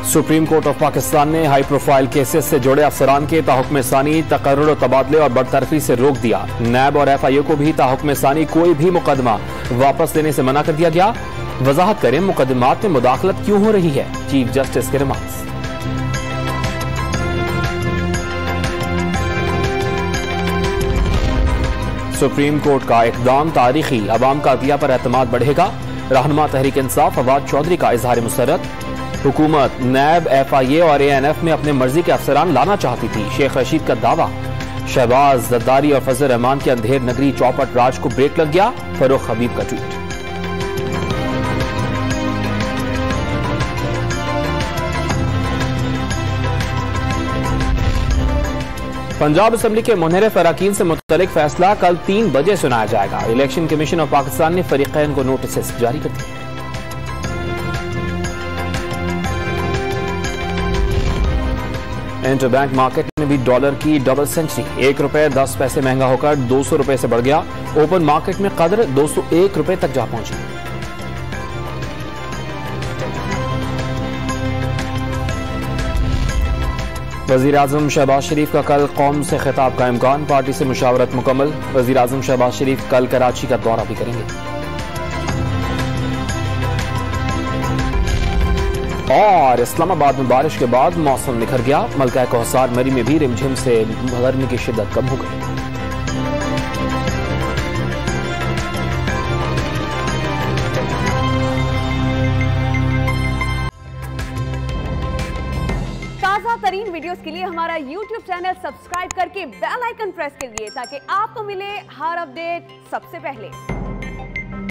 Supreme court of Pakistan ने high profile cases से जुड़े अफसरान के ताहुक्म सानी, तकर्रुर, तबादले और बरतरफी से रोक दिया। नैब और FIA को भी ताहुक्म सानी कोई भी मुकदमा वापस लेने से मना कर दिया गया। वजाहत करें मुकदमात में मुदाखलत क्यों हो रही है, चीफ जस्टिस के रिमार्क्स। सुप्रीम कोर्ट का इकदाम तारीखी, अवाम का अदलिया पर एतमाद बढ़ेगा। रहनुमा तहरीक इंसाफ फवाद चौधरी का इजहार मुसर्रत। हुकूमत नैब, FIA और ANF में अपने मर्जी के अफसरान लाना चाहती थी, शेख रशीद का दावा। शहबाज, जद्दारी और फजल रहमान के अंधेर नगरी चौपट राज को ब्रेक लग गया, फरूख हबीब का ट्वीट। पंजाब असेंबली के मुनहरिफ अराकीन से मुतल्लिक फैसला कल 3 बजे सुनाया जाएगा। इलेक्शन कमीशन ऑफ पाकिस्तान ने फरीकैन को नोटिस जारी कर दिए। इंटरबैंक मार्केट में भी डॉलर की डबल सेंचुरी, 1 रुपए 10 पैसे महंगा होकर 200 रुपए से बढ़ गया। ओपन मार्केट में कदर 201 रुपए तक जा पहुंची। वजीर आजम शहबाज शरीफ का कल कौम से खिताब का इम्कान, पार्टी से मुशावरत मुकम्मल। वजीर आजम शहबाज शरीफ कल कराची का दौरा भी करेंगे। और इस्लामाबाद में बारिश के बाद मौसम निखर गया। मलका कोहसार मरी में भी रिमझिम से गर्मी की शिद्दत कम हो गई। ताजा तरीन वीडियोस के लिए हमारा YouTube चैनल सब्सक्राइब करके बेल आइकन प्रेस करिए ताकि आपको मिले हर अपडेट सबसे पहले।